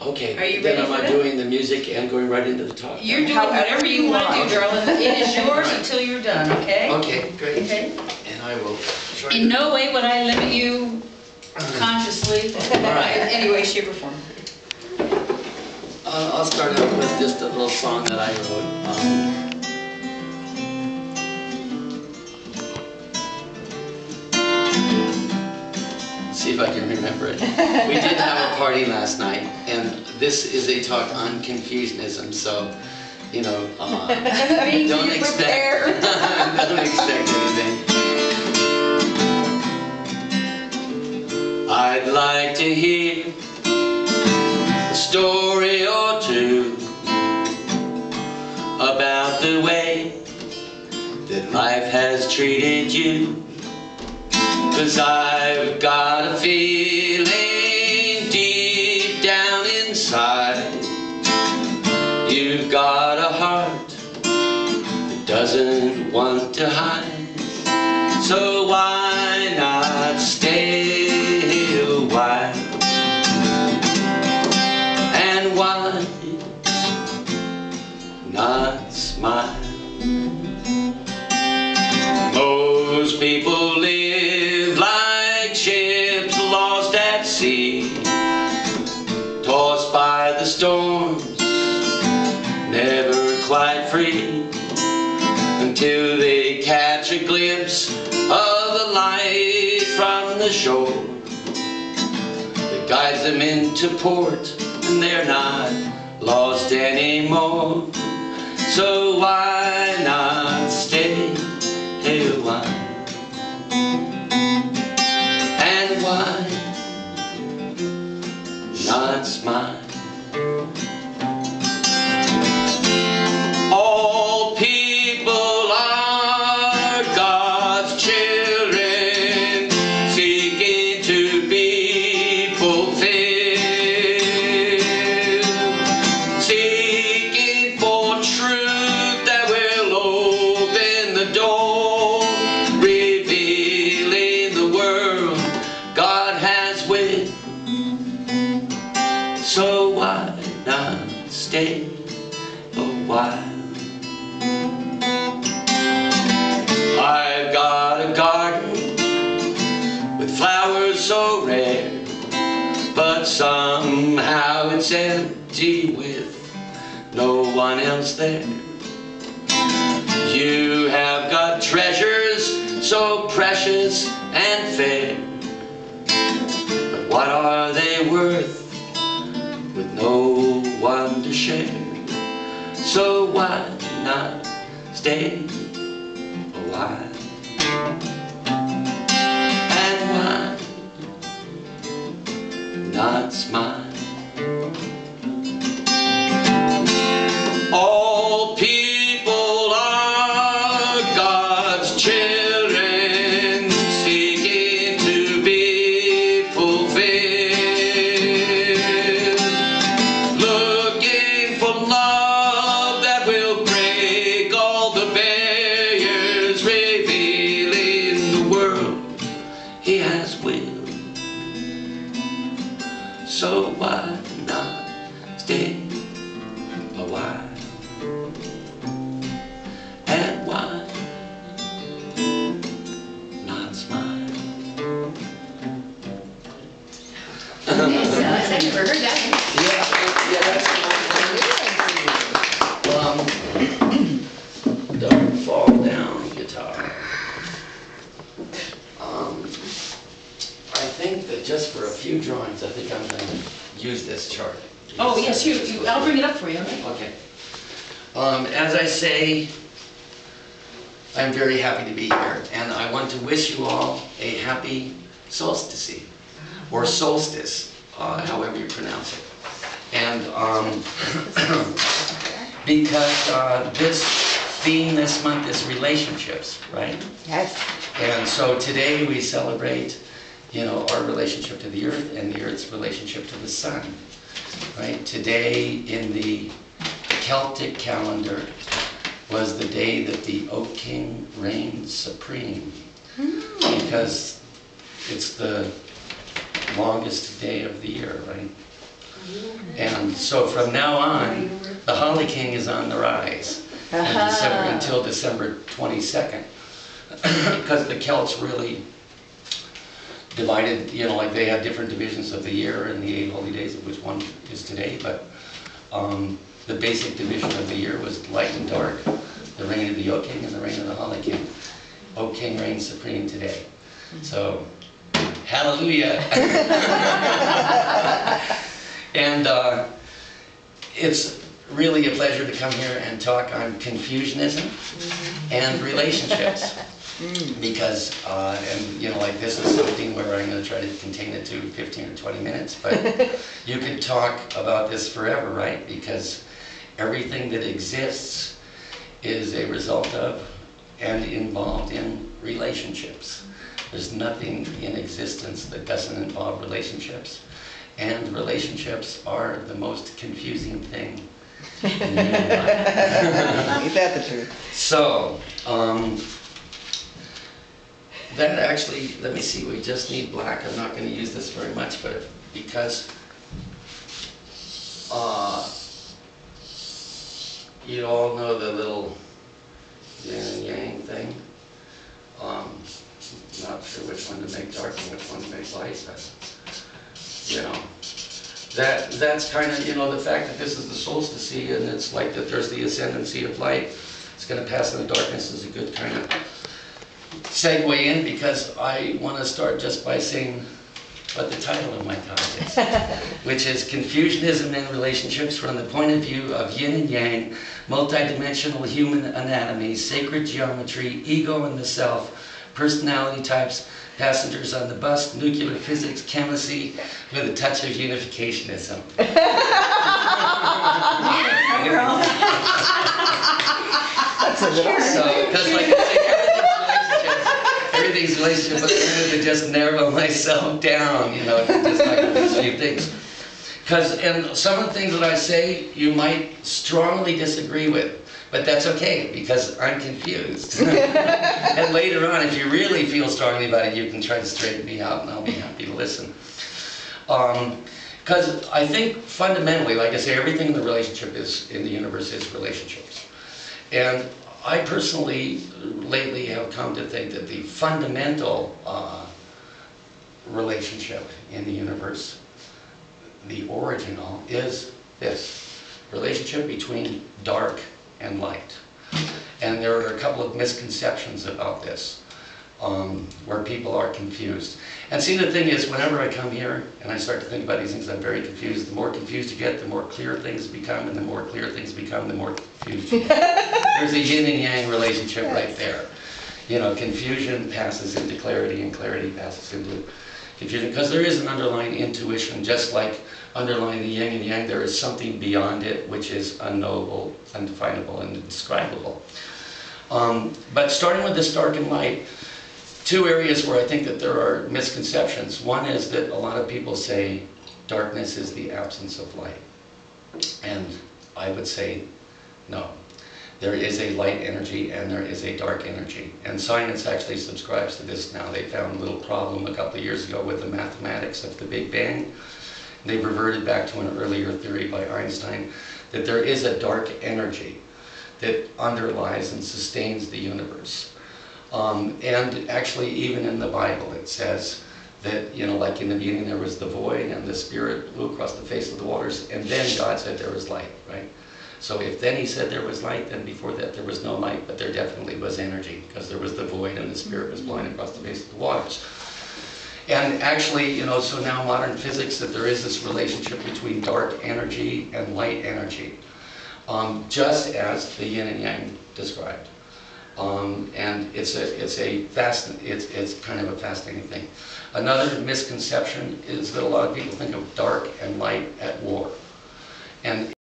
Okay. Are you ready Then for am I that? doing the music and going right into the talk? You're doing whatever you want to do, darling. It is yours Right. until you're done, okay? Okay, great. Okay. And I will try In no way would I limit you consciously, in any way, shape, or form. I'll start out with just a little song that I wrote. See if I can remember it. We did have a party last night, and this is a talk on Confusionism, so, you know, don't expect, don't expect anything. I'd like to hear a story or two about the way that life has treated you. 'Cause I've got a feeling deep down inside you've got a heart that doesn't want to hide. So why not stay a while? And why not smile? Most people live like ships lost at sea, tossed by the storms, never quite free, until they catch a glimpse of the light from the shore that guides them into port, and they're not lost anymore. So why not stay a while? And why not smile? All people are God's children, seeking to be fulfilled, seeking for truth that will open the door, revealing the world God has with. So why not stay a while? I've got a garden with flowers so rare, but somehow it's empty with no one else there. You have got treasures so precious and fair, but what are they worth with no one to share? So why not stay a while? And why not smile? All people are God's children, seeking to be fulfilled, looking for love that will break all the barriers, revealing the world He has willed. So why not stay a while? And why not smile? I've never heard that. Don't fall down, guitar. I think that just for a few drawings, I think I'm going to use this chart. Oh, yes, I'll bring it up for you. Okay. As I say, I'm very happy to be here, and I want to wish you all a happy solstice, or solstice, however you pronounce it. And because this theme this month is relationships, right? Yes. And so today we celebrate, you know, our relationship to the earth and the earth's relationship to the sun, right? Today in the Celtic calendar was the day that the Oak King reigned supreme, because it's the longest day of the year, right? And so from now on, the Holly King is on the rise until December 22nd. Because the Celts really divided, like they had different divisions of the year and the 8 holy days, of which one is today, but the basic division of the year was light and dark, the reign of the Oak King and the reign of the Holly King. Oak King reigns supreme today. So, hallelujah! And it's really a pleasure to come here and talk on Confusionism and relationships. Because, like this is something where I'm going to try to contain it to 15 or 20 minutes, but you could talk about this forever, right? Because everything that exists is a result of and involved in relationships. There's nothing in existence that doesn't involve relationships, and relationships are the most confusing thing in human life. Ain't that the truth? So, that actually, let me see, we just need black. I'm not going to use this very much, but because you all know the little yin and yang thing. Not sure which one to make dark and which one to make light, but that's kind of, the fact that this is the solstice, and it's like that there's the ascendancy of light. It's going to pass in the darkness is a good kind of segue in, because I want to start just by saying what the title of my talk is, which is Confusionism and Relationships from the Point of View of Yin and Yang, Multidimensional Human Anatomy, Sacred Geometry, Ego and the Self, Personality Types, Passengers on the Bus, Nuclear Physics, Chemistry, with a touch of Unificationism. That's a little. So, because like I say, everything's relationship, but I wanted to just narrow myself down, to just like these few things. And some of the things that I say, you might strongly disagree with, but that's okay, because I'm confused. And later on, if you really feel strongly about it, you can try to straighten me out, and I'll be happy to listen. Because I think fundamentally, like I say, everything in the universe is relationships. And I personally, lately, have come to think that the fundamental relationship in the universe, the original, is this relationship between dark and light. And there are a couple of misconceptions about this, where people are confused. And see, the thing is, whenever I come here and I start to think about these things, I'm very confused. The more confused you get, the more clear things become, and the more clear things become, the more confused you get. There's a yin and yang relationship right there. Confusion passes into clarity, and clarity passes into confusion, because there is an underlying intuition, just like underlying the yin and yang, there is something beyond it which is unknowable, undefinable, and indescribable. But starting with this dark and light, two areas where I think that there are misconceptions. One is that a lot of people say darkness is the absence of light. And I would say no. There is a light energy and there is a dark energy. And science actually subscribes to this now. They found a little problem a couple of years ago with the mathematics of the Big Bang. They reverted back to an earlier theory by Einstein that there is a dark energy that underlies and sustains the universe. And actually, even in the Bible, it says that, like in the beginning there was the void and the Spirit blew across the face of the waters, and then God said there was light, right? So if then he said there was light, then before that there was no light, but there definitely was energy, because there was the void and the Spirit was blowing across the face of the waters. And actually, so now modern physics, that there is this relationship between dark energy and light energy, just as the yin and yang described. And it's kind of a fascinating thing. Another misconception is that a lot of people think of dark and light at war. And